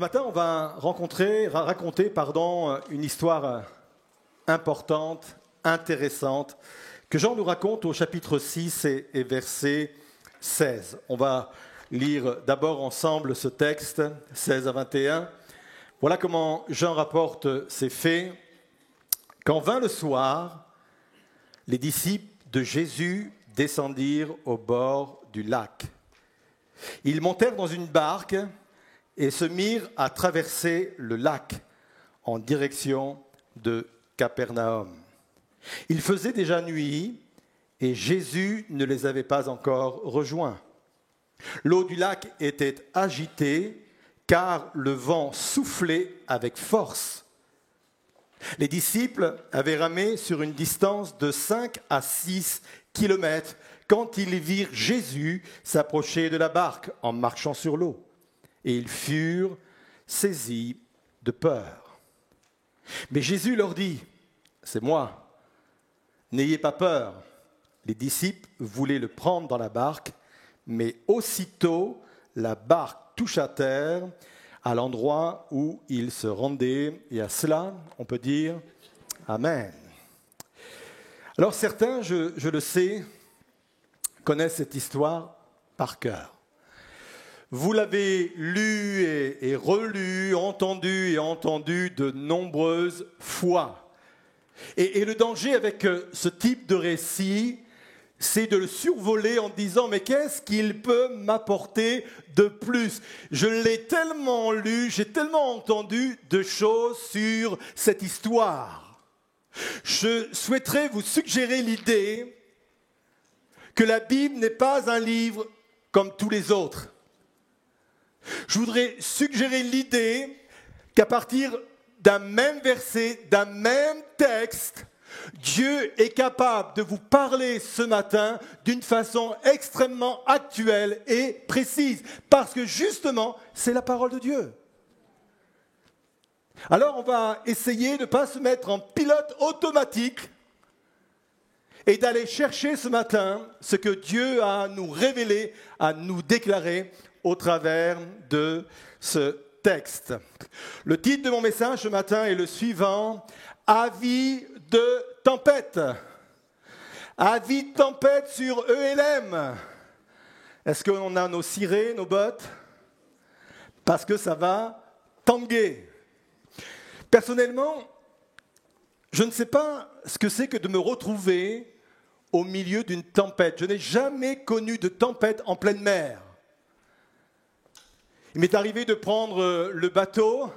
ce matin, on va raconter une histoire importante, intéressante, que Jean nous raconte au chapitre 6 et verset 16. On va lire d'abord ensemble ce texte, 16 à 21. Voilà comment Jean rapporte ces faits. Quand vint le soir, les disciples de Jésus descendirent au bord du lac. Ils montèrent dans une barque et se mirent à traverser le lac en direction de Capernaum. Il faisait déjà nuit et Jésus ne les avait pas encore rejoints. L'eau du lac était agitée car le vent soufflait avec force. Les disciples avaient ramé sur une distance de 5 à 6 kilomètres quand ils virent Jésus s'approcher de la barque en marchant sur l'eau. Et ils furent saisis de peur. Mais Jésus leur dit, « C'est moi, n'ayez pas peur. » Les disciples voulaient le prendre dans la barque, mais aussitôt la barque toucha terre à l'endroit où il se rendait. Et à cela, on peut dire Amen. Alors certains, je le sais, connaissent cette histoire par cœur. Vous l'avez lu et relu, entendu de nombreuses fois. Et le danger avec ce type de récit, c'est de le survoler en disant « Mais qu'est-ce qu'il peut m'apporter de plus ?» Je l'ai tellement lu, j'ai tellement entendu de choses sur cette histoire. Je souhaiterais vous suggérer l'idée que la Bible n'est pas un livre comme tous les autres. Je voudrais suggérer l'idée qu'à partir d'un même verset, d'un même texte, Dieu est capable de vous parler ce matin d'une façon extrêmement actuelle et précise, parce que justement, c'est la parole de Dieu. Alors on va essayer de ne pas se mettre en pilote automatique et d'aller chercher ce matin ce que Dieu a à nous révéler, à nous déclarer au travers de ce texte. Le titre de mon message ce matin est le suivant, « Avis de tempête ». Avis de tempête sur ELM. Est-ce qu'on a nos cirés, nos bottes? Parce que ça va tanguer. Personnellement, je ne sais pas ce que c'est que de me retrouver au milieu d'une tempête. Je n'ai jamais connu de tempête en pleine mer. Il m'est arrivé de prendre le bateau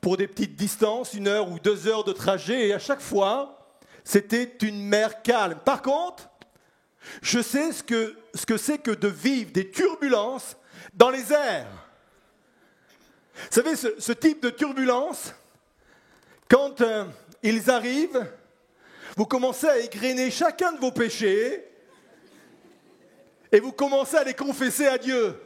pour des petites distances, 1 heure ou 2 heures de trajet, et à chaque fois, c'était une mer calme. Par contre, je sais ce que c'est que de vivre des turbulences dans les airs. Vous savez, ce type de turbulence, quand ils arrivent, vous commencez à égrener chacun de vos péchés et vous commencez à les confesser à Dieu.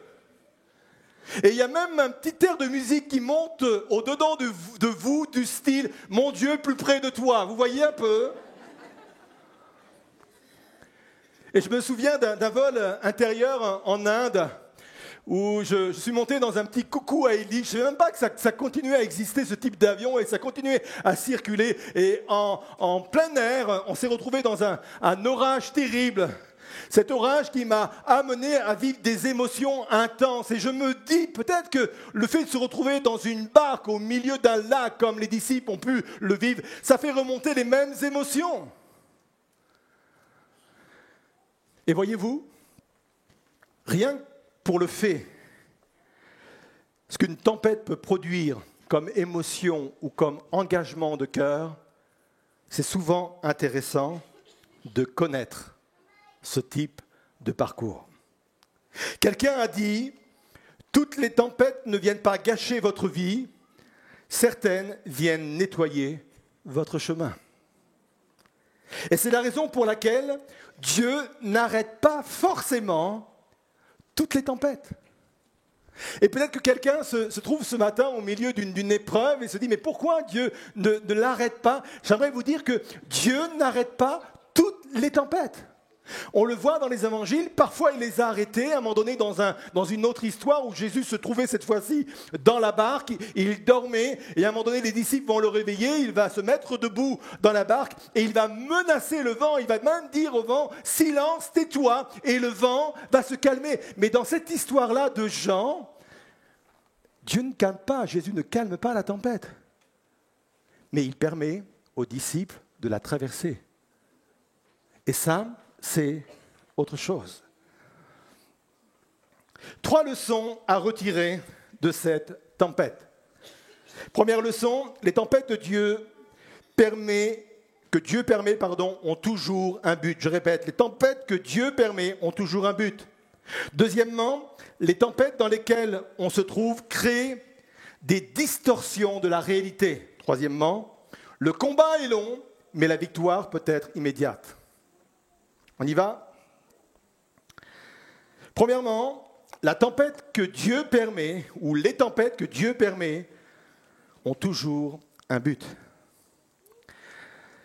Et il y a même un petit air de musique qui monte au-dedans de vous, du style « Mon Dieu, plus près de toi ». Vous voyez un peu? Et je me souviens d'un vol intérieur en Inde où je suis monté dans un petit coucou à hélice. Je ne savais même pas que ça continuait à exister, ce type d'avion, et ça continuait à circuler. Et en plein air, on s'est retrouvé dans un orage terrible. Cet orage qui m'a amené à vivre des émotions intenses. Et je me dis, peut-être que le fait de se retrouver dans une barque au milieu d'un lac, comme les disciples ont pu le vivre, ça fait remonter les mêmes émotions. Et voyez-vous, rien que pour le fait, ce qu'une tempête peut produire comme émotion ou comme engagement de cœur, c'est souvent intéressant de connaître ce type de parcours. Quelqu'un a dit, toutes les tempêtes ne viennent pas gâcher votre vie, certaines viennent nettoyer votre chemin. Et c'est la raison pour laquelle Dieu n'arrête pas forcément toutes les tempêtes. Et peut-être que quelqu'un se trouve ce matin au milieu d'une épreuve et se dit, mais pourquoi Dieu ne l'arrête pas? J'aimerais vous dire que Dieu n'arrête pas toutes les tempêtes. On le voit dans les évangiles, parfois il les a arrêtés, à un moment donné dans une autre histoire où Jésus se trouvait cette fois-ci dans la barque, il dormait, et à un moment donné les disciples vont le réveiller, il va se mettre debout dans la barque, et il va menacer le vent, il va même dire au vent, silence, tais-toi, et le vent va se calmer. Mais dans cette histoire-là de Jean, Dieu ne calme pas, Jésus ne calme pas la tempête, mais il permet aux disciples de la traverser. Et ça, c'est autre chose. 3 leçons à retirer de cette tempête. Première leçon, les tempêtes que Dieu permet, ont toujours un but. Je répète, les tempêtes que Dieu permet ont toujours un but. Deuxièmement, les tempêtes dans lesquelles on se trouve créent des distorsions de la réalité. Troisièmement, le combat est long, mais la victoire peut être immédiate. On y va ? Premièrement, la tempête que Dieu permet, ou les tempêtes que Dieu permet, ont toujours un but.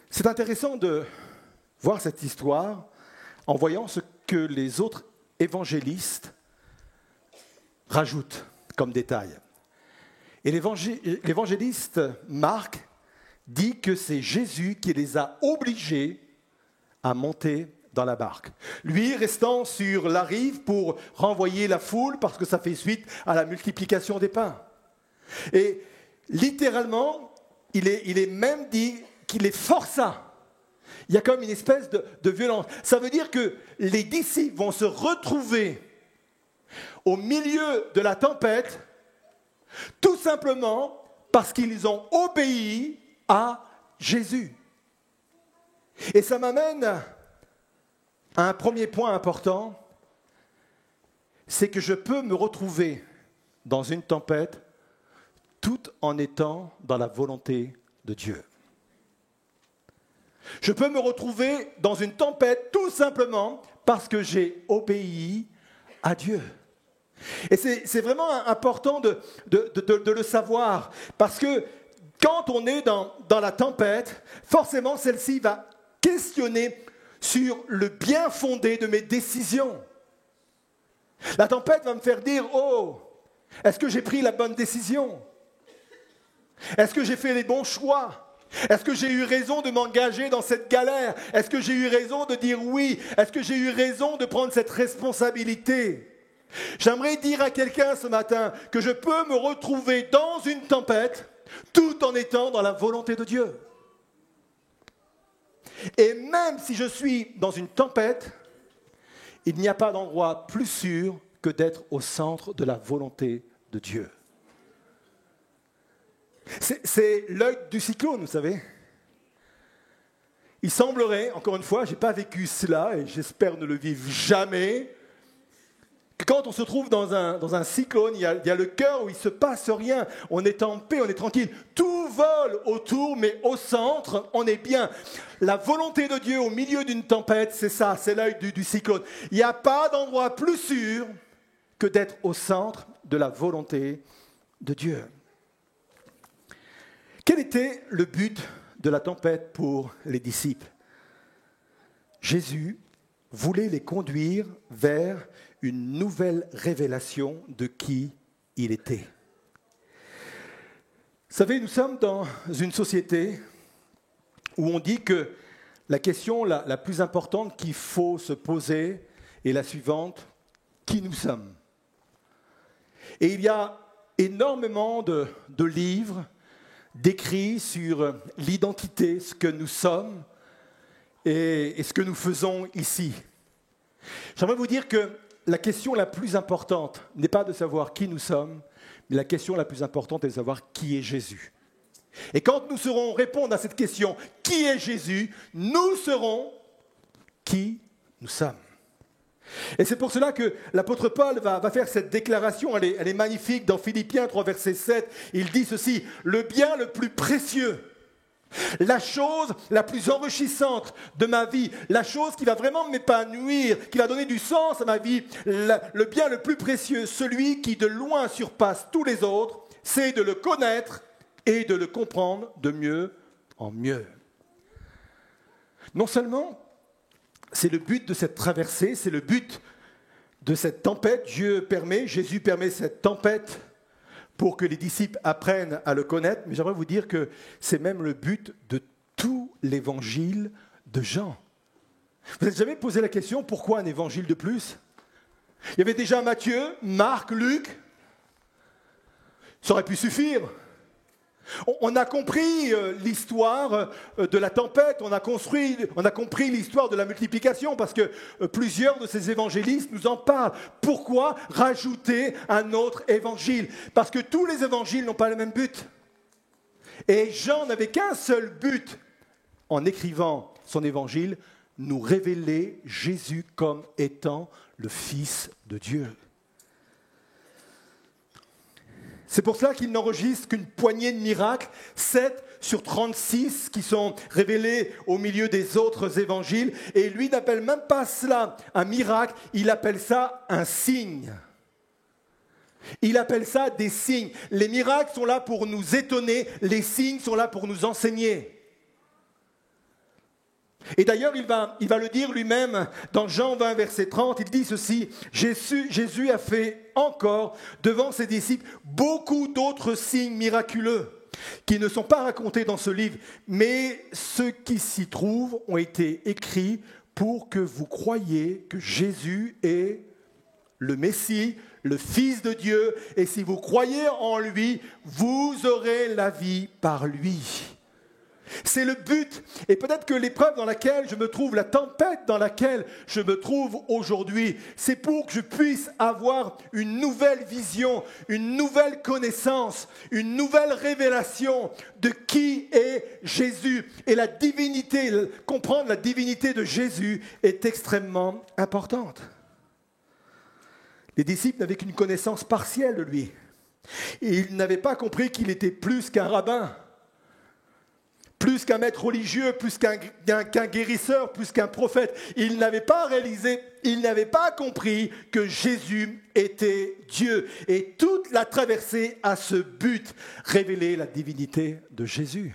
C'est intéressant de voir cette histoire en voyant ce que les autres évangélistes rajoutent comme détail. Et l'évangéliste Marc dit que c'est Jésus qui les a obligés à monter dans la barque. Lui, restant sur la rive pour renvoyer la foule, parce que ça fait suite à la multiplication des pains. Et littéralement, il est même dit qu'il les força. Il y a comme une espèce de violence. Ça veut dire que les disciples vont se retrouver au milieu de la tempête, tout simplement parce qu'ils ont obéi à Jésus. Et ça m'amène à un premier point important, c'est que je peux me retrouver dans une tempête tout en étant dans la volonté de Dieu. Je peux me retrouver dans une tempête tout simplement parce que j'ai obéi à Dieu. Et c'est vraiment important de le savoir, parce que quand on est dans la tempête, forcément celle-ci va questionner sur le bien fondé de mes décisions. La tempête va me faire dire, oh, est-ce que j'ai pris la bonne décision ? Est-ce que j'ai fait les bons choix ? Est-ce que j'ai eu raison de m'engager dans cette galère ? Est-ce que j'ai eu raison de dire oui ? Est-ce que j'ai eu raison de prendre cette responsabilité ? J'aimerais dire à quelqu'un ce matin que je peux me retrouver dans une tempête tout en étant dans la volonté de Dieu. Et même si je suis dans une tempête, il n'y a pas d'endroit plus sûr que d'être au centre de la volonté de Dieu. C'est l'œil du cyclone, vous savez. Il semblerait, encore une fois, je n'ai pas vécu cela et j'espère ne le vivre jamais, que quand on se trouve dans un cyclone, il y a le cœur où il ne se passe rien, on est en paix, on est tranquille, tout vole autour, mais au centre, on est bien. La volonté de Dieu au milieu d'une tempête, c'est ça, c'est l'œil du cyclone. Il n'y a pas d'endroit plus sûr que d'être au centre de la volonté de Dieu. Quel était le but de la tempête pour les disciples ? Jésus voulait les conduire vers une nouvelle révélation de qui il était. Vous savez, nous sommes dans une société où on dit que la question la plus importante qu'il faut se poser est la suivante: qui nous sommes ? Et il y a énormément de livres décrits sur l'identité, ce que nous sommes et ce que nous faisons ici. J'aimerais vous dire que la question la plus importante n'est pas de savoir qui nous sommes, mais la question la plus importante est de savoir qui est Jésus. Et quand nous saurons répondre à cette question, qui est Jésus, nous saurons qui nous sommes. Et c'est pour cela que l'apôtre Paul va faire cette déclaration, elle est magnifique, dans Philippiens 3, verset 7, il dit ceci: « Le bien le plus précieux, la chose la plus enrichissante de ma vie, la chose qui va vraiment m'épanouir, qui va donner du sens à ma vie, le bien le plus précieux, celui qui de loin surpasse tous les autres, c'est de le connaître et de le comprendre de mieux en mieux. » Non seulement c'est le but de cette traversée, c'est le but de cette tempête. Jésus permet cette tempête pour que les disciples apprennent à le connaître. Mais j'aimerais vous dire que c'est même le but de tout l'évangile de Jean. Vous n'avez jamais posé la question, pourquoi un évangile de plus ? Il y avait déjà Matthieu, Marc, Luc. Ça aurait pu suffire. On a compris l'histoire de la tempête, on a compris l'histoire de la multiplication parce que plusieurs de ces évangélistes nous en parlent. Pourquoi rajouter un autre évangile ? Parce que tous les évangiles n'ont pas le même but. Et Jean n'avait qu'un seul but en écrivant son évangile, nous révéler Jésus comme étant le Fils de Dieu. C'est pour cela qu'il n'enregistre qu'une poignée de miracles, 7 sur 36 qui sont révélés au milieu des autres évangiles. Et lui n'appelle même pas cela un miracle, il appelle ça un signe. Il appelle ça des signes. Les miracles sont là pour nous étonner, les signes sont là pour nous enseigner. Et d'ailleurs, il va le dire lui-même dans Jean 20, verset 30, il dit ceci, Jésus a fait encore devant ses disciples beaucoup d'autres signes miraculeux qui ne sont pas racontés dans ce livre, mais ceux qui s'y trouvent ont été écrits pour que vous croyiez que Jésus est le Messie, le Fils de Dieu, et si vous croyez en lui, vous aurez la vie par lui. C'est le but. Et peut-être que l'épreuve dans laquelle je me trouve, la tempête dans laquelle je me trouve aujourd'hui, c'est pour que je puisse avoir une nouvelle vision, une nouvelle connaissance, une nouvelle révélation de qui est Jésus. Et la divinité, comprendre la divinité de Jésus est extrêmement importante. Les disciples n'avaient qu'une connaissance partielle de lui. Et ils n'avaient pas compris qu'il était plus qu'un rabbin. Plus qu'un maître religieux, plus qu'un guérisseur, plus qu'un prophète. Ils n'avaient pas réalisé, ils n'avaient pas compris que Jésus était Dieu. Et toute la traversée a ce but, révéler la divinité de Jésus.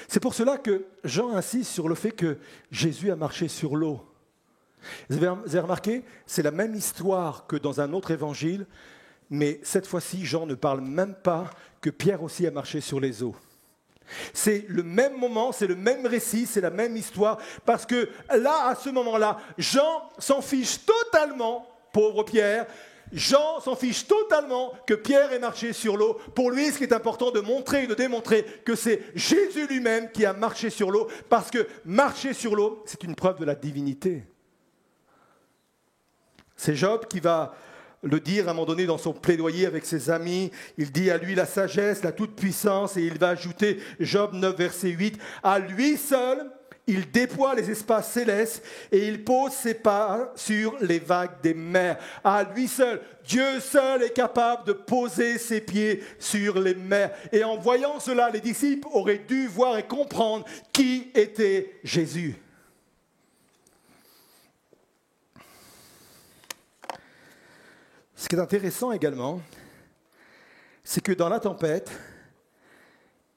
C'est pour cela que Jean insiste sur le fait que Jésus a marché sur l'eau. Vous avez remarqué, c'est la même histoire que dans un autre évangile, mais cette fois-ci, Jean ne parle même pas que Pierre aussi a marché sur les eaux. C'est le même moment, c'est le même récit, c'est la même histoire, parce que là, à ce moment-là, Jean s'en fiche totalement, pauvre Pierre, Jean s'en fiche totalement que Pierre ait marché sur l'eau. Pour lui, ce qui est important de montrer et de démontrer que c'est Jésus lui-même qui a marché sur l'eau, parce que marcher sur l'eau, c'est une preuve de la divinité. C'est Job qui va le dire à un moment donné dans son plaidoyer avec ses amis. Il dit à lui la sagesse, la toute-puissance, et il va ajouter, Job 9, verset 8, à lui seul, il déploie les espaces célestes et il pose ses pas sur les vagues des mers. À lui seul, Dieu seul est capable de poser ses pieds sur les mers. Et en voyant cela, les disciples auraient dû voir et comprendre qui était Jésus. Ce qui est intéressant également, c'est que dans la tempête,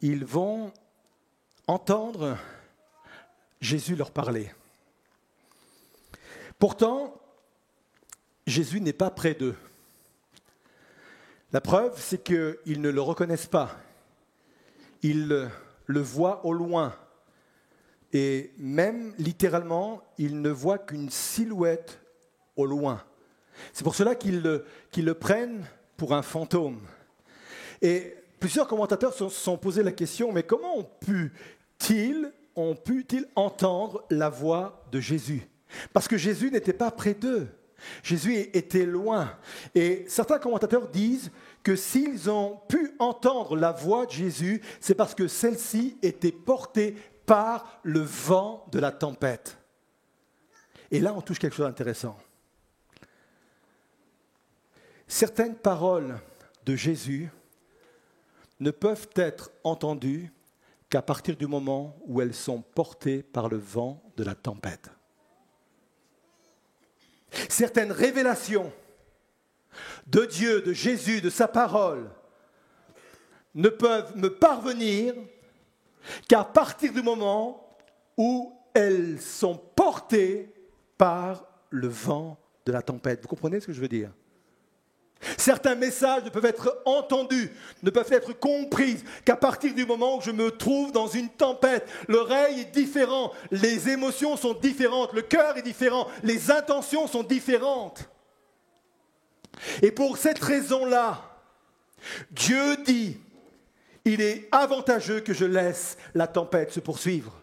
ils vont entendre Jésus leur parler. Pourtant, Jésus n'est pas près d'eux. La preuve, c'est qu'ils ne le reconnaissent pas. Ils le voient au loin. Et même littéralement, ils ne voient qu'une silhouette au loin. C'est pour cela qu'ils le prennent pour un fantôme. Et plusieurs commentateurs se sont posé la question, mais comment ont pu-ils entendre la voix de Jésus ? Parce que Jésus n'était pas près d'eux. Jésus était loin. Et certains commentateurs disent que s'ils ont pu entendre la voix de Jésus, c'est parce que celle-ci était portée par le vent de la tempête. Et là, on touche quelque chose d'intéressant. Certaines paroles de Jésus ne peuvent être entendues qu'à partir du moment où elles sont portées par le vent de la tempête. Certaines révélations de Dieu, de Jésus, de sa parole, ne peuvent me parvenir qu'à partir du moment où elles sont portées par le vent de la tempête. Vous comprenez ce que je veux dire ? Certains messages ne peuvent être entendus, ne peuvent être compris qu'à partir du moment où je me trouve dans une tempête. L'oreille est différente, les émotions sont différentes, le cœur est différent, les intentions sont différentes. Et pour cette raison-là, Dieu dit, il est avantageux que je laisse la tempête se poursuivre.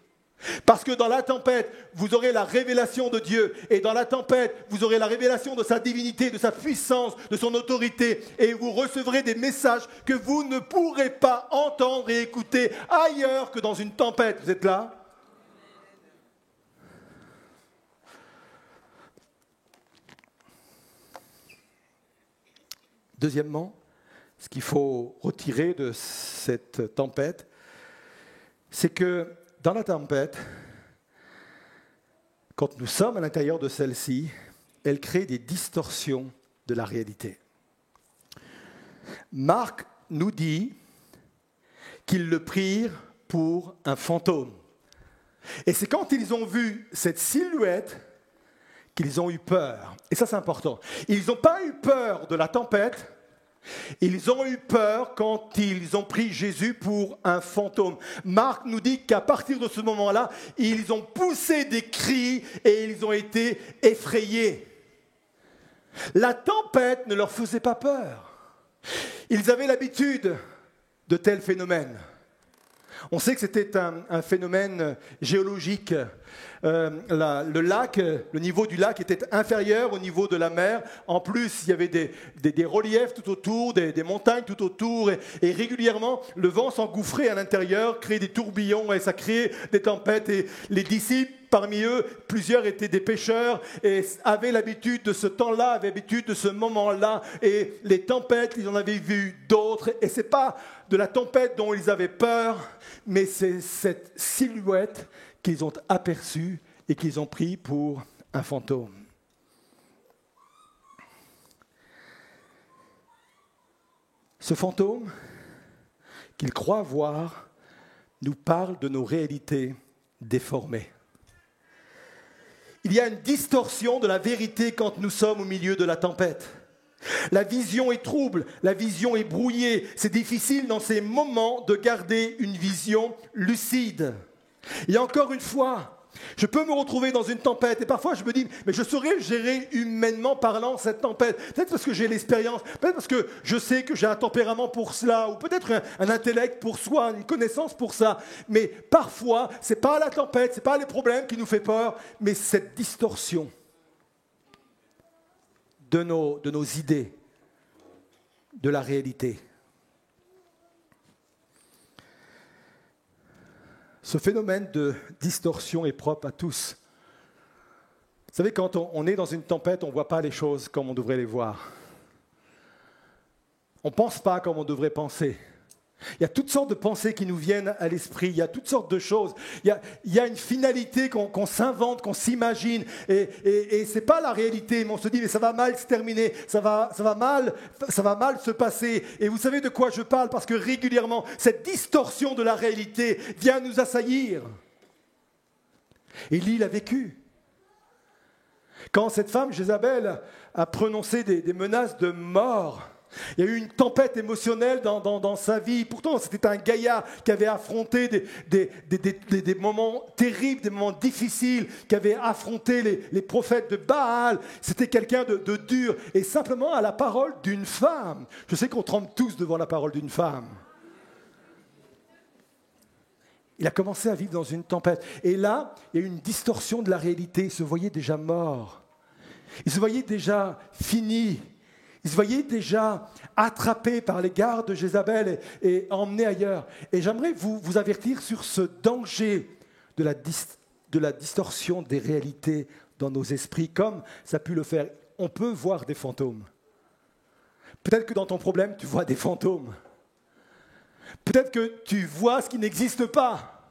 Parce que dans la tempête, vous aurez la révélation de Dieu. Et dans la tempête, vous aurez la révélation de sa divinité, de sa puissance, de son autorité. Et vous recevrez des messages que vous ne pourrez pas entendre et écouter ailleurs que dans une tempête. Vous êtes là ? Deuxièmement, ce qu'il faut retirer de cette tempête, c'est que dans la tempête, quand nous sommes à l'intérieur de celle-ci, elle crée des distorsions de la réalité. Marc nous dit qu'ils le prirent pour un fantôme. Et c'est quand ils ont vu cette silhouette qu'ils ont eu peur. Et ça, c'est important. Ils n'ont pas eu peur de la tempête. Ils ont eu peur quand ils ont pris Jésus pour un fantôme. Marc nous dit qu'à partir de ce moment-là, ils ont poussé des cris et ils ont été effrayés. La tempête ne leur faisait pas peur. Ils avaient l'habitude de tels phénomènes. On sait que c'était un phénomène géologique. Le lac, le niveau du lac était inférieur au niveau de la mer. En plus, il y avait des reliefs tout autour, des montagnes tout autour. Et régulièrement, le vent s'engouffrait à l'intérieur, créait des tourbillons et ça créait des tempêtes. Et les disciples, parmi eux, plusieurs étaient des pêcheurs et avaient l'habitude de ce temps-là, avaient l'habitude de ce moment-là. Et les tempêtes, ils en avaient vu d'autres. Et ce n'est pas de la tempête dont ils avaient peur, mais c'est cette silhouette qu'ils ont aperçue et qu'ils ont pris pour un fantôme. Ce fantôme qu'ils croient voir nous parle de nos réalités déformées. Il y a une distorsion de la vérité quand nous sommes au milieu de la tempête. La vision est trouble, la vision est brouillée. C'est difficile dans ces moments de garder une vision lucide. Et encore une fois, je peux me retrouver dans une tempête et parfois je me dis, mais je saurais gérer humainement parlant cette tempête. Peut-être parce que j'ai l'expérience, peut-être parce que je sais que j'ai un tempérament pour cela, ou peut-être un intellect pour soi, une connaissance pour ça. Mais parfois, ce n'est pas la tempête, ce n'est pas les problèmes qui nous fait peur, mais cette distorsion de nos idées, de la réalité. Ce phénomène de distorsion est propre à tous. Vous savez, quand on est dans une tempête, on ne voit pas les choses comme on devrait les voir. On ne pense pas comme on devrait penser. Il y a toutes sortes de pensées qui nous viennent à l'esprit, il y a toutes sortes de choses. Il y a une finalité qu'on s'invente, qu'on s'imagine, et ce n'est pas la réalité, mais on se dit, mais ça va mal se terminer, ça va mal se passer. Et vous savez de quoi je parle, parce que régulièrement, cette distorsion de la réalité vient nous assaillir. Élie l'a vécu. Quand cette femme, Jézabel, a prononcé des menaces de mort, il y a eu une tempête émotionnelle dans sa vie. Pourtant, c'était un gaillard qui avait affronté des moments terribles, des moments difficiles, qui avait affronté les prophètes de Baal. C'était quelqu'un de dur. Et simplement à la parole d'une femme. Je sais qu'on tremble tous devant la parole d'une femme. Il a commencé à vivre dans une tempête. Et là, il y a eu une distorsion de la réalité. Il se voyait déjà mort. Il se voyait déjà fini. Il se voyait déjà attrapé par les gardes de Jézabel et emmené ailleurs. Et j'aimerais vous avertir sur ce danger de la distorsion des réalités dans nos esprits, comme ça a pu le faire. On peut voir des fantômes. Peut-être que dans ton problème, tu vois des fantômes. Peut-être que tu vois ce qui n'existe pas.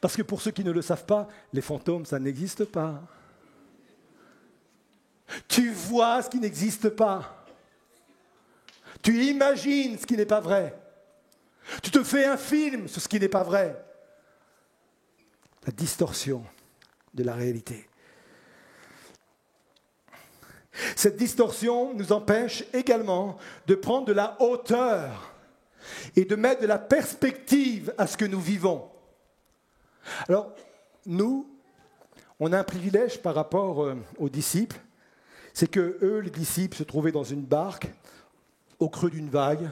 Parce que pour ceux qui ne le savent pas, les fantômes, ça n'existe pas. Tu vois ce qui n'existe pas. Tu imagines ce qui n'est pas vrai. Tu te fais un film sur ce qui n'est pas vrai. La distorsion de la réalité. Cette distorsion nous empêche également de prendre de la hauteur et de mettre de la perspective à ce que nous vivons. Alors, nous, on a un privilège par rapport aux disciples, c'est que eux, les disciples, se trouvaient dans une barque au creux d'une vague,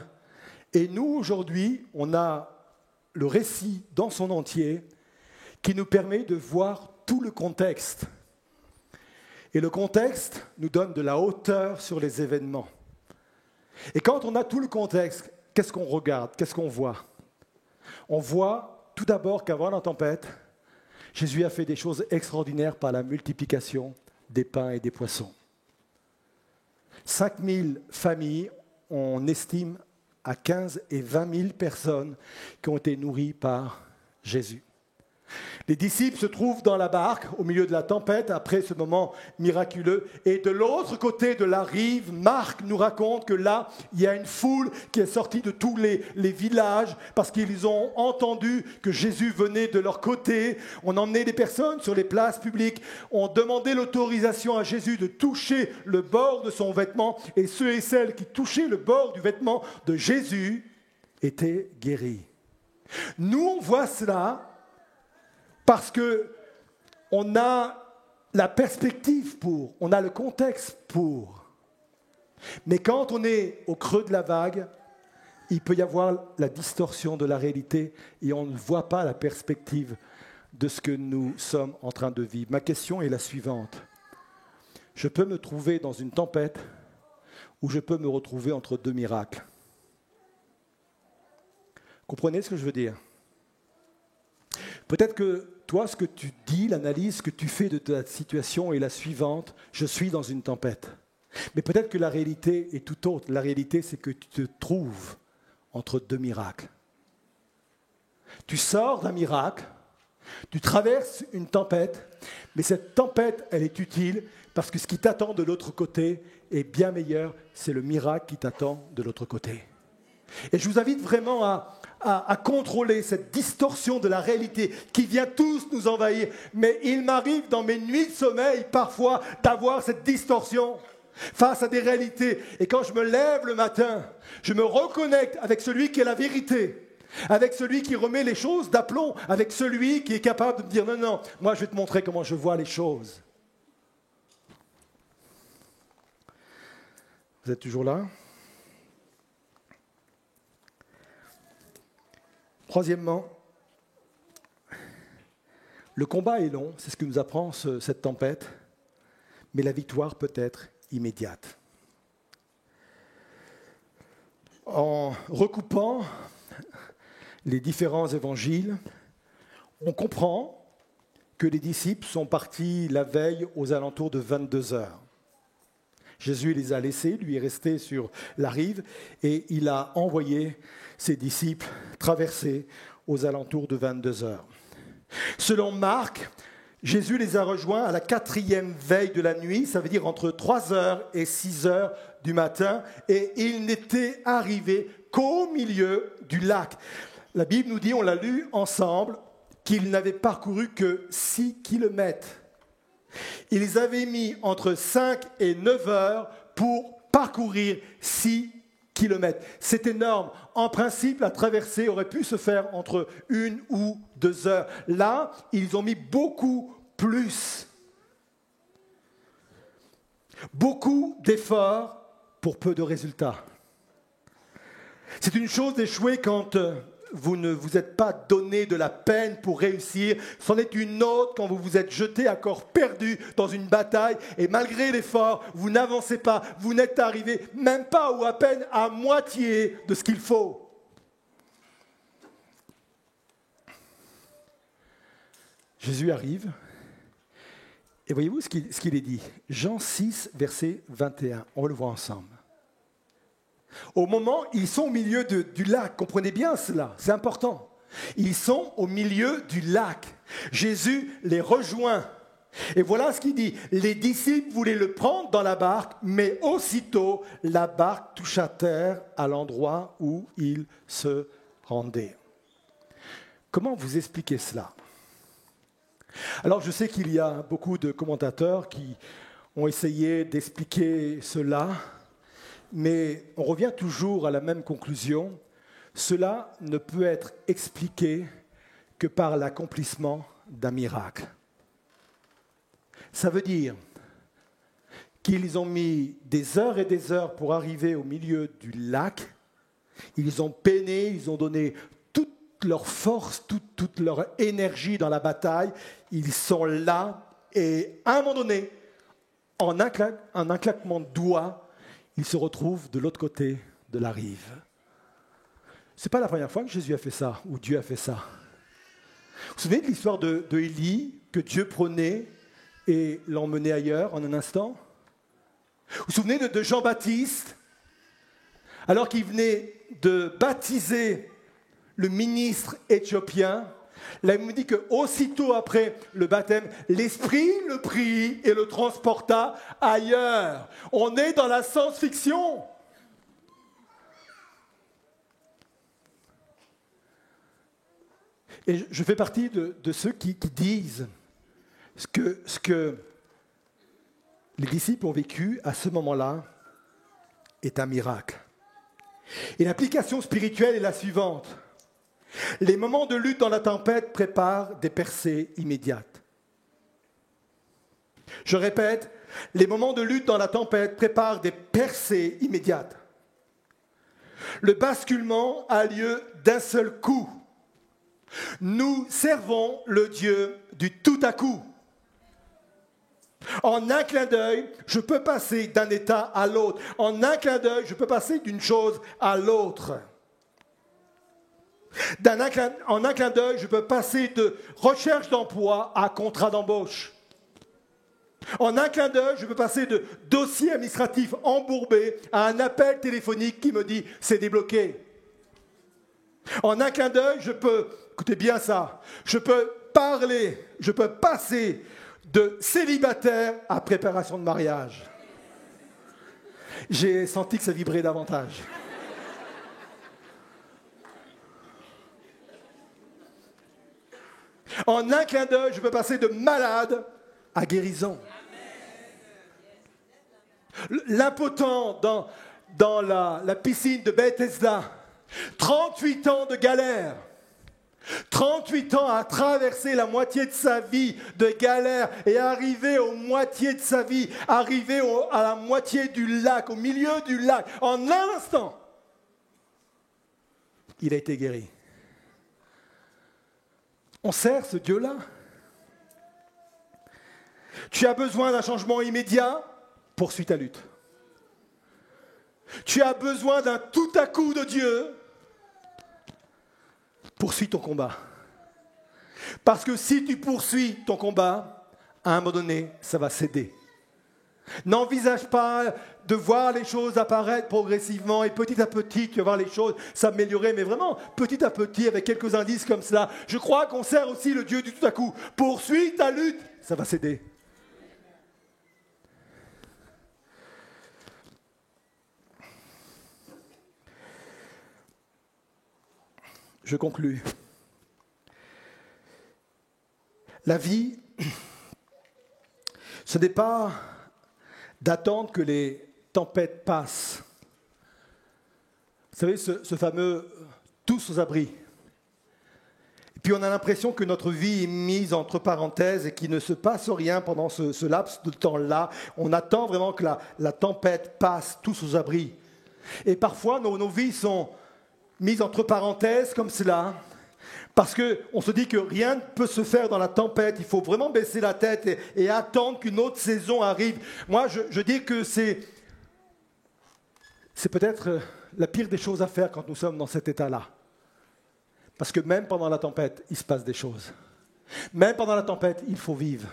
et nous, aujourd'hui, on a le récit dans son entier qui nous permet de voir tout le contexte. Et le contexte nous donne de la hauteur sur les événements. Et quand on a tout le contexte, qu'est-ce qu'on regarde? Qu'est-ce qu'on voit? On voit tout d'abord qu'avant la tempête, Jésus a fait des choses extraordinaires par la multiplication des pains et des poissons. 5000 familles, on estime à 15 et 20 000 personnes qui ont été nourries par Jésus. Les disciples se trouvent dans la barque au milieu de la tempête après ce moment miraculeux. Et de l'autre côté de la rive, Marc nous raconte que là, il y a une foule qui est sortie de tous les villages parce qu'ils ont entendu que Jésus venait de leur côté. On emmenait des personnes sur les places publiques. On demandait l'autorisation à Jésus de toucher le bord de son vêtement. Et ceux et celles qui touchaient le bord du vêtement de Jésus étaient guéris. Nous, on voit cela parce qu'on a la perspective pour, on a le contexte pour. Mais quand on est au creux de la vague, il peut y avoir la distorsion de la réalité et on ne voit pas la perspective de ce que nous sommes en train de vivre. Ma question est la suivante. Je peux me trouver dans une tempête ou je peux me retrouver entre deux miracles. Comprenez ce que je veux dire? Peut-être que toi, ce que tu dis, l'analyse que tu fais de ta situation est la suivante. Je suis dans une tempête. Mais peut-être que la réalité est tout autre. La réalité, c'est que tu te trouves entre deux miracles. Tu sors d'un miracle, tu traverses une tempête, mais cette tempête, elle est utile parce que ce qui t'attend de l'autre côté est bien meilleur. C'est le miracle qui t'attend de l'autre côté. Et je vous invite vraiment à contrôler cette distorsion de la réalité qui vient tous nous envahir. Mais il m'arrive dans mes nuits de sommeil parfois d'avoir cette distorsion face à des réalités. Et quand je me lève le matin, je me reconnecte avec celui qui est la vérité, avec celui qui remet les choses d'aplomb, avec celui qui est capable de me dire non, non, moi je vais te montrer comment je vois les choses. Vous êtes toujours là ? Troisièmement, le combat est long, c'est ce que nous apprend cette tempête, mais la victoire peut être immédiate. En recoupant les différents évangiles, on comprend que les disciples sont partis la veille aux alentours de 22 heures. Jésus les a laissés, lui est resté sur la rive et il a envoyé ses disciples traverser aux alentours de 22 heures. Selon Marc, Jésus les a rejoints à la 4e veille de la nuit, ça veut dire entre 3 heures et 6 heures du matin, et ils n'étaient arrivés qu'au milieu du lac. La Bible nous dit, on l'a lu ensemble, qu'ils n'avaient parcouru que 6 kilomètres. Ils avaient mis entre 5 et 9 heures pour parcourir 6 kilomètres. C'est énorme. En principe, la traversée aurait pu se faire entre 1 ou 2 heures. Là, ils ont mis beaucoup plus. Beaucoup d'efforts pour peu de résultats. C'est une chose d'échouer quand vous ne vous êtes pas donné de la peine pour réussir. C'en est une autre quand vous vous êtes jeté à corps perdu dans une bataille et malgré l'effort, vous n'avancez pas, vous n'êtes arrivé même pas ou à peine à moitié de ce qu'il faut. Jésus arrive et voyez-vous ce qu'il est dit. Jean 6, verset 21, on le voit ensemble. Au moment, ils sont au milieu du lac. Comprenez bien cela, c'est important. Ils sont au milieu du lac. Jésus les rejoint. Et voilà ce qu'il dit. Les disciples voulaient le prendre dans la barque, mais aussitôt, la barque toucha terre à l'endroit où il se rendait. Comment vous expliquez cela ? Alors je sais qu'il y a beaucoup de commentateurs qui ont essayé d'expliquer cela, mais on revient toujours à la même conclusion. Cela ne peut être expliqué que par l'accomplissement d'un miracle. Ça veut dire qu'ils ont mis des heures et des heures pour arriver au milieu du lac. Ils ont peiné, ils ont donné toute leur force, toute leur énergie dans la bataille. Ils sont là et à un moment donné, en un claquement de doigts, ils se retrouvent de l'autre côté de la rive. Ce n'est pas la première fois que Jésus a fait ça, ou Dieu a fait ça. Vous vous souvenez de l'histoire de Élie, que Dieu prenait et l'emmenait ailleurs en un instant? Vous vous souvenez de Jean-Baptiste, alors qu'il venait de baptiser le ministre éthiopien? Là, il me dit qu'aussitôt après le baptême, l'Esprit le prit et le transporta ailleurs. On est dans la science-fiction. Et je fais partie de ceux qui disent ce que les disciples ont vécu à ce moment-là est un miracle. Et l'application spirituelle est la suivante. Les moments de lutte dans la tempête préparent des percées immédiates. Je répète, les moments de lutte dans la tempête préparent des percées immédiates. Le basculement a lieu d'un seul coup. Nous servons le Dieu du tout à coup. En un clin d'œil, je peux passer d'un état à l'autre. En un clin d'œil, je peux passer d'une chose à l'autre. En un clin d'œil, je peux passer de recherche d'emploi à contrat d'embauche. En un clin d'œil, je peux passer de dossier administratif embourbé à un appel téléphonique qui me dit « c'est débloqué ». En un clin d'œil, je peux, écoutez bien ça, je peux passer de célibataire à préparation de mariage. J'ai senti que ça vibrait davantage. En un clin d'œil, je peux passer de malade à guérison. L'impotent dans la piscine de Bethesda, 38 ans de galère, 38 ans à traverser la moitié de sa vie de galère et arriver aux moitiés de sa vie, arriver à la moitié du lac, au milieu du lac, en un instant, il a été guéri. On sert ce Dieu-là. Tu as besoin d'un changement immédiat, poursuis ta lutte. Tu as besoin d'un tout à coup de Dieu, poursuis ton combat. Parce que si tu poursuis ton combat, à un moment donné, ça va céder. N'envisage pas de voir les choses apparaître progressivement et petit à petit, tu vas voir les choses s'améliorer, mais vraiment petit à petit, avec quelques indices comme cela. Je crois qu'on sert aussi le Dieu du tout à coup. Poursuis ta lutte, ça va céder. Je conclus. La vie, ce n'est pas d'attendre que les tempêtes passent. Vous savez, ce fameux « tous aux abris ». Et puis on a l'impression que notre vie est mise entre parenthèses et qu'il ne se passe rien pendant ce laps de temps-là. On attend vraiment que la tempête passe, tous aux abris. Et parfois, nos vies sont mises entre parenthèses comme cela, parce qu'on se dit que rien ne peut se faire dans la tempête. Il faut vraiment baisser la tête et attendre qu'une autre saison arrive. Moi, je dis que c'est peut-être la pire des choses à faire quand nous sommes dans cet état-là. Parce que même pendant la tempête, il se passe des choses. Même pendant la tempête, il faut vivre.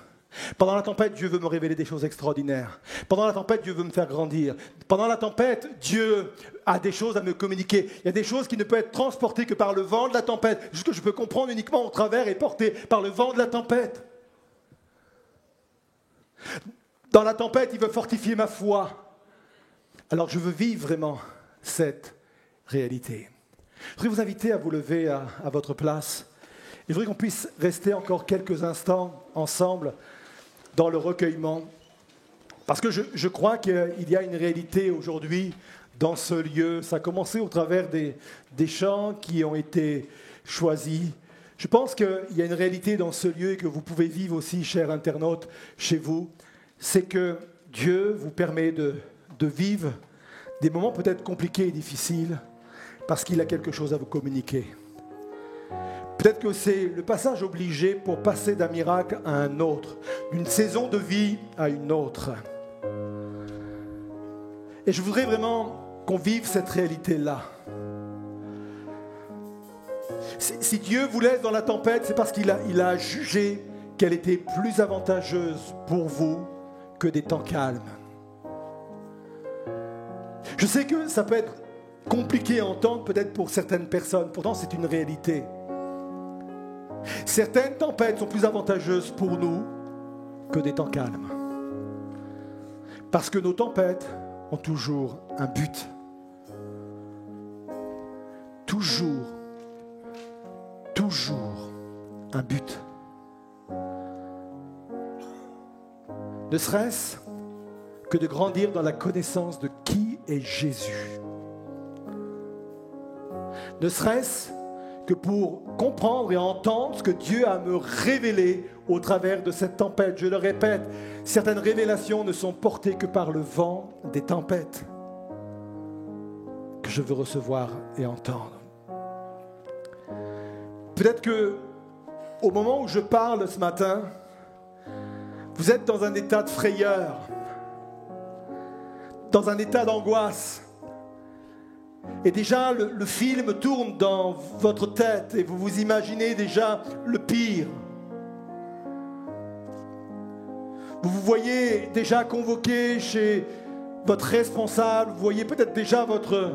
Pendant la tempête, Dieu veut me révéler des choses extraordinaires. Pendant la tempête, Dieu veut me faire grandir. Pendant la tempête, Dieu a des choses à me communiquer. Il y a des choses qui ne peuvent être transportées que par le vent de la tempête, juste que je peux comprendre uniquement au travers et porté par le vent de la tempête. Dans la tempête, il veut fortifier ma foi. Alors je veux vivre vraiment cette réalité. Je voudrais vous inviter à vous lever à votre place Je voudrais qu'on puisse rester encore quelques instants ensemble dans le recueillement, parce que je crois qu'il y a une réalité aujourd'hui dans ce lieu. Ça a commencé au travers des chants qui ont été choisis. Je pense qu'il y a une réalité dans ce lieu et que vous pouvez vivre aussi, chers internautes, chez vous. C'est que Dieu vous permet de vivre des moments peut-être compliqués et difficiles parce qu'il a quelque chose à vous communiquer. Peut-être que c'est le passage obligé pour passer d'un miracle à un autre, d'une saison de vie à une autre. Et je voudrais vraiment qu'on vive cette réalité-là. Si Dieu vous laisse dans la tempête, c'est parce qu'il a jugé qu'elle était plus avantageuse pour vous que des temps calmes. Je sais que ça peut être compliqué à entendre peut-être pour certaines personnes, pourtant c'est une réalité. Certaines tempêtes sont plus avantageuses pour nous que des temps calmes. Parce que nos tempêtes ont toujours un but. Toujours un but. Ne serait-ce que de grandir dans la connaissance de qui est Jésus. Ne serait-ce que pour comprendre et entendre ce que Dieu a à me révéler au travers de cette tempête. Je le répète, certaines révélations ne sont portées que par le vent des tempêtes que je veux recevoir et entendre. Peut-être que au moment où je parle ce matin, vous êtes dans un état de frayeur, dans un état d'angoisse. Et déjà, le film tourne dans votre tête et vous vous imaginez déjà le pire. Vous vous voyez déjà convoqué chez votre responsable, vous voyez peut-être déjà votre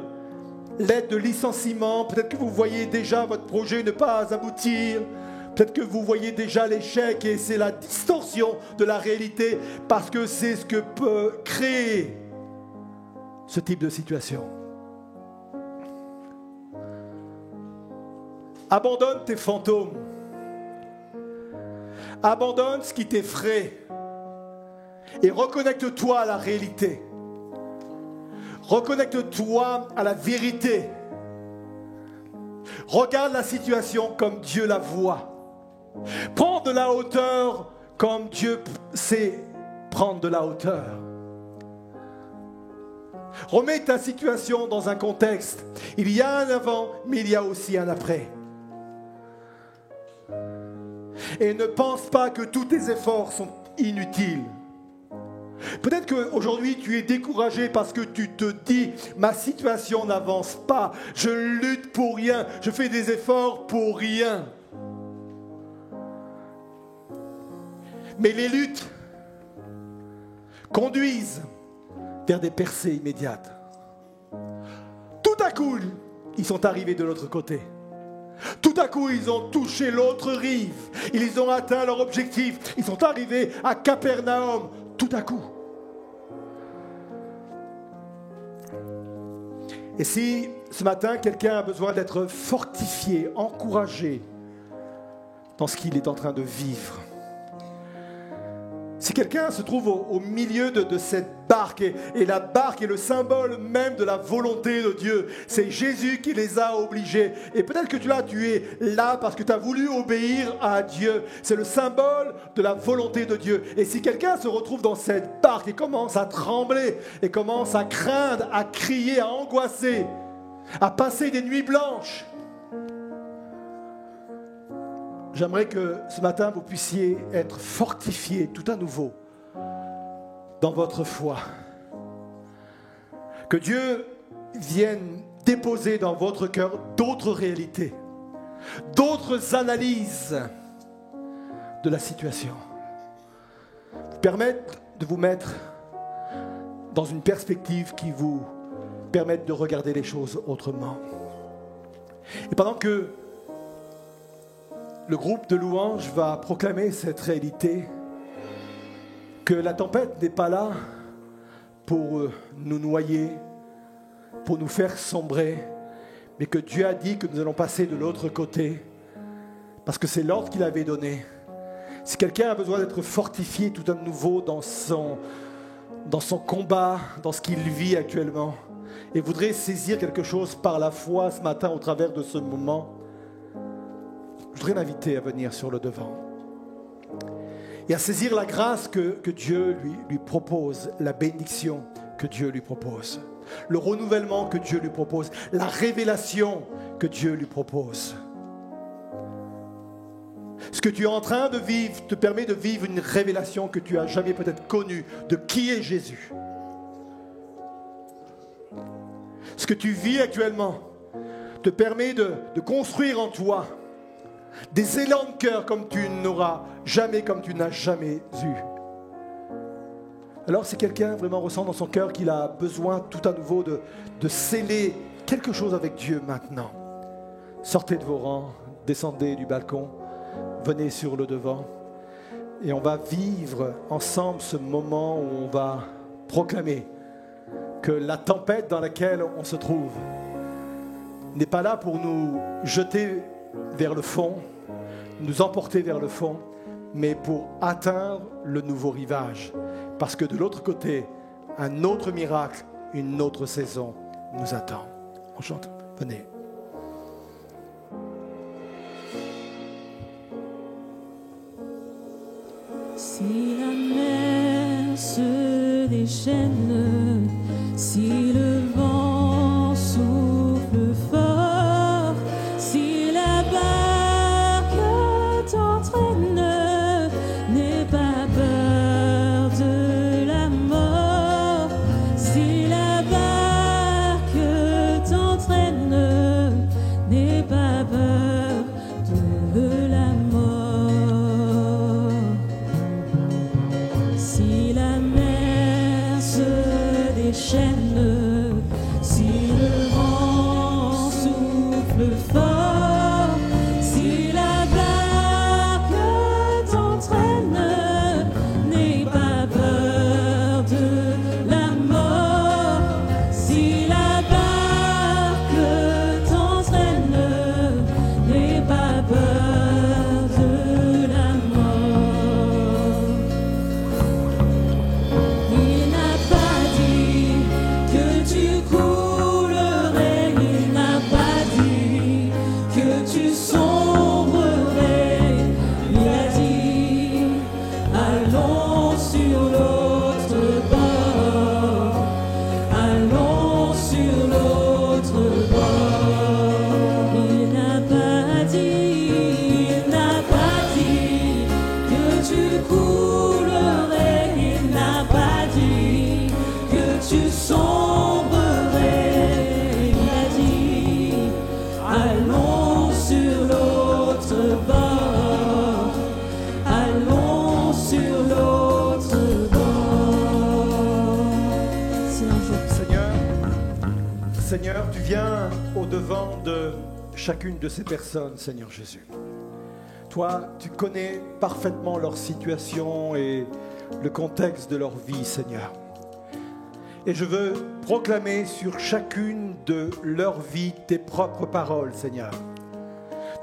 lettre de licenciement, peut-être que vous voyez déjà votre projet ne pas aboutir, peut-être que vous voyez déjà l'échec et c'est la distorsion de la réalité parce que c'est ce que peut créer ce type de situation. Abandonne tes fantômes. Abandonne ce qui t'effraie. Et reconnecte-toi à la réalité. Reconnecte-toi à la vérité. Regarde la situation comme Dieu la voit. Prends de la hauteur comme Dieu sait prendre de la hauteur. Remets ta situation dans un contexte. Il y a un avant, mais il y a aussi un après. Et ne pense pas que tous tes efforts sont inutiles. Peut-être qu'aujourd'hui tu es découragé parce que tu te dis ma situation n'avance pas, je lutte pour rien, je fais des efforts pour rien. Mais les luttes conduisent vers des percées immédiates. Tout à coup, ils sont arrivés de l'autre côté. Tout à coup, ils ont touché l'autre rive. Ils ont atteint leur objectif. Ils sont arrivés à Capernaum. Tout à coup. Et si ce matin, quelqu'un a besoin d'être fortifié, encouragé dans ce qu'il est en train de vivre, si quelqu'un se trouve au milieu de cette barque, et la barque est le symbole même de la volonté de Dieu, c'est Jésus qui les a obligés. Et peut-être que tu es là parce que tu as voulu obéir à Dieu. C'est le symbole de la volonté de Dieu. Et si quelqu'un se retrouve dans cette barque et commence à trembler, et commence à craindre, à crier, à angoisser, à passer des nuits blanches, j'aimerais que ce matin, vous puissiez être fortifiés tout à nouveau dans votre foi. Que Dieu vienne déposer dans votre cœur d'autres réalités, d'autres analyses de la situation. Permettre de vous mettre dans une perspective qui vous permette de regarder les choses autrement. Et pendant que le groupe de louanges va proclamer cette réalité, que la tempête n'est pas là pour nous noyer, pour nous faire sombrer, mais que Dieu a dit que nous allons passer de l'autre côté, parce que c'est l'ordre qu'il avait donné. Si quelqu'un a besoin d'être fortifié tout à nouveau dans son combat, dans ce qu'il vit actuellement, et voudrait saisir quelque chose par la foi ce matin au travers de ce moment, je voudrais l'inviter à venir sur le devant et à saisir la grâce que Dieu lui propose, la bénédiction que Dieu lui propose, le renouvellement que Dieu lui propose, la révélation que Dieu lui propose. Ce que tu es en train de vivre te permet de vivre une révélation que tu n'as jamais peut-être connue de qui est Jésus. Ce que tu vis actuellement te permet de construire en toi des élans de cœur comme tu n'auras jamais, comme tu n'as jamais eu. Alors si quelqu'un vraiment ressent dans son cœur qu'il a besoin tout à nouveau de sceller quelque chose avec Dieu maintenant, sortez de vos rangs, descendez du balcon, venez sur le devant et on va vivre ensemble ce moment où on va proclamer que la tempête dans laquelle on se trouve n'est pas là pour nous jeter vers le fond, nous emporter vers le fond, mais pour atteindre le nouveau rivage. Parce que de l'autre côté, un autre miracle, une autre saison nous attend. On chante, venez. Si la mer se déchaîne, si le vent souffle fort, si la barque t'entraîne, n'aie pas peur de la mort. Si la barque t'entraîne, n'aie pas peur de la mort. Si la mer se déchaîne, si le vent souffle fort, si la barque t'entraîne, n'aie pas peur de la mort. Si la barque t'entraîne, n'aie pas peur de la mort. Il n'a pas dit que tu coulerais, il n'a pas dit que tu sombrerais. Il a dit, allons sur l'autre bord, allons sur l'autre bord. Il n'a pas dit que tu coulerais, il n'a pas dit que tu sombrerais. Il a dit, allons sur l'autre bord, allons sur l'autre bord. C'est un jour. Seigneur, tu viens au-devant de chacune de ces personnes, Seigneur Jésus. Toi, tu connais parfaitement leur situation et le contexte de leur vie, Seigneur. Et je veux proclamer sur chacune de leurs vies tes propres paroles, Seigneur.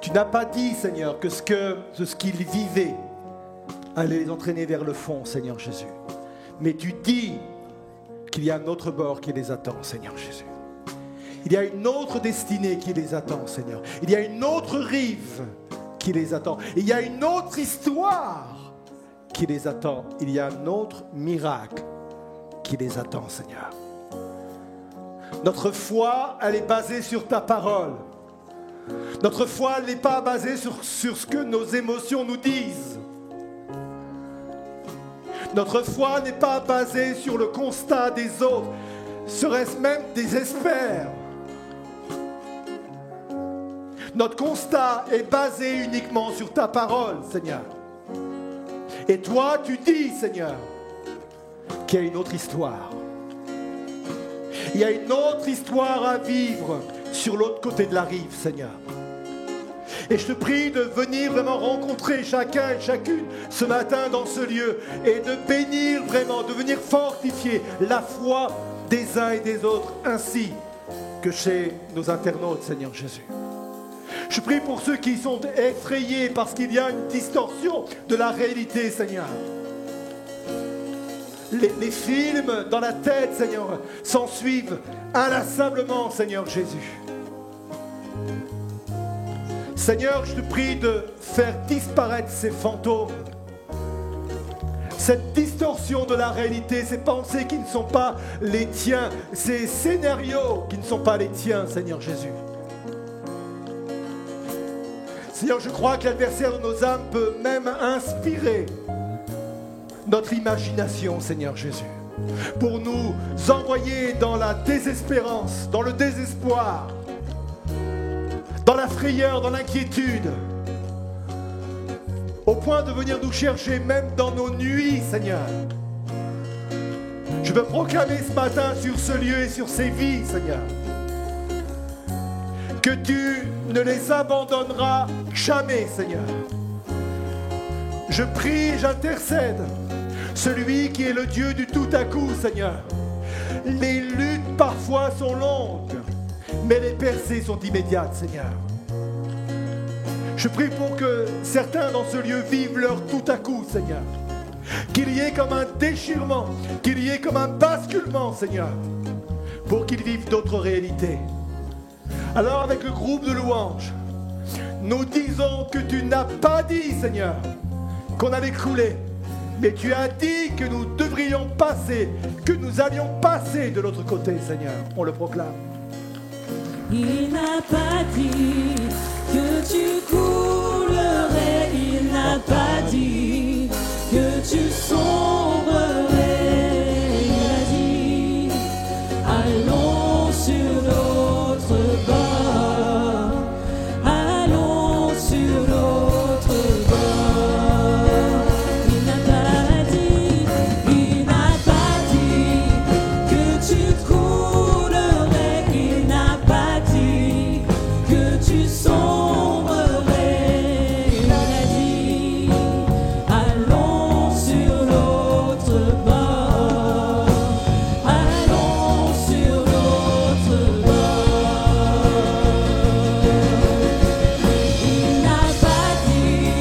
Tu n'as pas dit, Seigneur, que ce qu'ils vivaient allait les entraîner vers le fond, Seigneur Jésus. Mais tu dis qu'il y a un autre bord qui les attend, Seigneur Jésus. Il y a une autre destinée qui les attend, Seigneur. Il y a une autre rive qui les attend. Il y a une autre histoire qui les attend. Il y a un autre miracle qui les attend, Seigneur. Notre foi, elle est basée sur ta parole. Notre foi, elle n'est pas basée sur ce que nos émotions nous disent. Notre foi n'est pas basée sur le constat des autres, serait-ce même des experts. Notre constat est basé uniquement sur ta parole, Seigneur. Et toi, tu dis, Seigneur, qu'il y a une autre histoire. Il y a une autre histoire à vivre sur l'autre côté de la rive, Seigneur. Et je te prie de venir vraiment rencontrer chacun et chacune ce matin dans ce lieu et de bénir vraiment, de venir fortifier la foi des uns et des autres ainsi que chez nos internautes, Seigneur Jésus. Je prie pour ceux qui sont effrayés parce qu'il y a une distorsion de la réalité, Seigneur. Les films dans la tête, Seigneur, s'en suivent inlassablement, Seigneur Jésus. Seigneur, je te prie de faire disparaître ces fantômes, cette distorsion de la réalité, ces pensées qui ne sont pas les tiens, ces scénarios qui ne sont pas les tiens, Seigneur Jésus. Seigneur, je crois que l'adversaire de nos âmes peut même inspirer notre imagination, Seigneur Jésus, pour nous envoyer dans la désespérance, dans le désespoir, dans la frayeur, dans l'inquiétude, au point de venir nous chercher même dans nos nuits, Seigneur. Je veux proclamer ce matin sur ce lieu et sur ces vies, Seigneur, que tu ne les abandonneras jamais, Seigneur. Je prie, j'intercède, celui qui est le Dieu du tout à coup, Seigneur. Les luttes parfois sont longues, mais les percées sont immédiates, Seigneur. Je prie pour que certains dans ce lieu vivent leur tout à coup, Seigneur. Qu'il y ait comme un déchirement, qu'il y ait comme un basculement, Seigneur, pour qu'ils vivent d'autres réalités. Alors avec le groupe de louanges, nous disons que tu n'as pas dit, Seigneur, qu'on allait couler, mais tu as dit que nous devrions passer, que nous allions passer de l'autre côté, Seigneur. On le proclame. Il n'a pas dit que tu coulerais, il n'a pas dit que tu sombrerais. Il a dit, allons sur l'autre bord, allons sur l'autre bord. Il n'a pas dit que tu coulerais, il n'a pas dit que tu sombrerais. Il a dit, allons sur l'autre bord, allons sur l'autre bord. Il n'a pas dit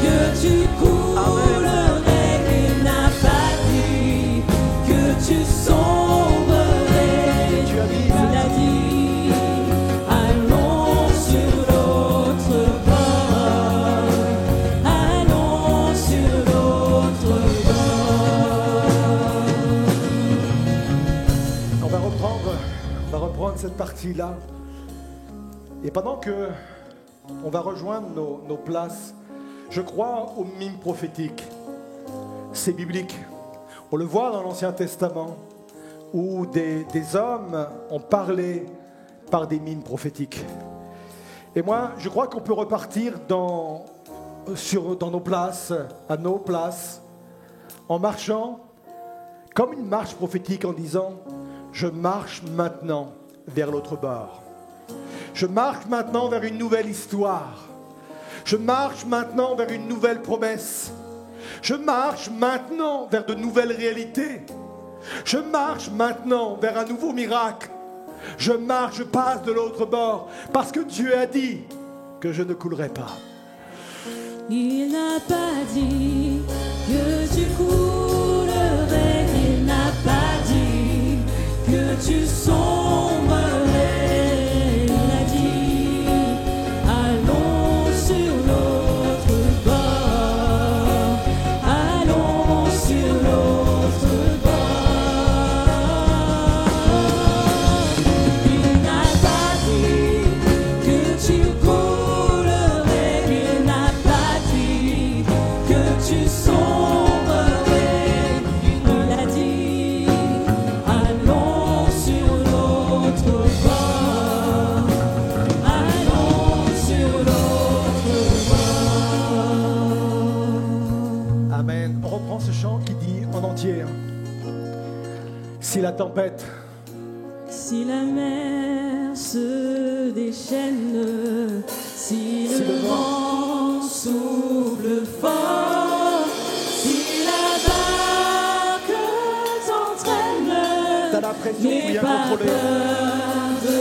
que tu coulerais, il n'a pas dit que tu sombrerais. Tu as dit, Il a dit, allons sur l'autre bord, allons sur l'autre bord. On va reprendre cette partie-là. Et pendant que on va rejoindre nos places, je crois au mime prophétique. C'est biblique. On le voit dans l'Ancien Testament, où des hommes ont parlé par des mimes prophétiques. Et moi, je crois qu'on peut repartir dans nos places, à nos places, en marchant comme une marche prophétique en disant « Je marche maintenant vers l'autre bord. Je marche maintenant vers une nouvelle histoire. Je marche maintenant vers une nouvelle promesse. Je marche maintenant vers de nouvelles réalités. Je marche maintenant vers un nouveau miracle. Je marche, je passe de l'autre bord parce que Dieu a dit que je ne coulerai pas. » Il n'a pas dit que tu coulerais, il n'a pas dit que tu sombrerais. Il a dit, allons sur l'autre bord, allons sur l'autre bord. Il n'a pas dit que tu coulerais, il n'a pas dit que tu sombrerais. Il a dit, allons sur l'autre bord, allons sur l'autre bord. Amen. On reprend ce chant qui dit en entier « Si la tempête Si la mer se déchaîne, si le vent souffle fort, si la barque t'entraîne, t'as l'impression de n'aie rien pas contrôler. peur de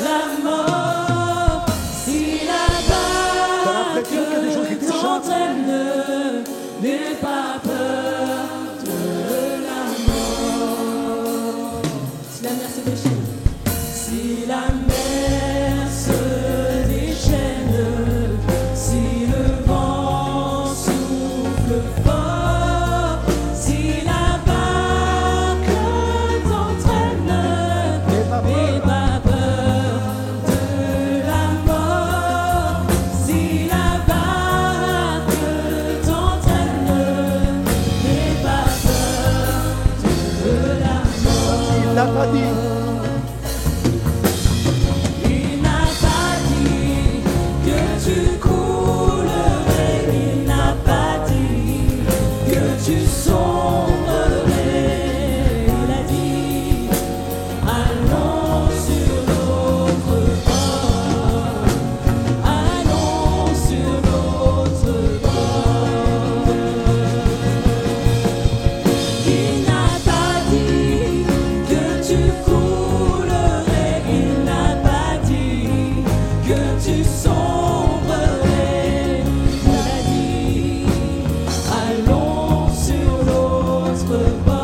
la mort. Si la pas dit. Il n'a pas dit que tu coulerais, il n'a pas dit que tu sombrerais. Il a dit, allons sur l'autre bord, allons sur l'autre bord. Il n'a pas dit que tu coulerais, il n'a pas dit que tu sombrerais. Il a dit, allons sur l'autre bord.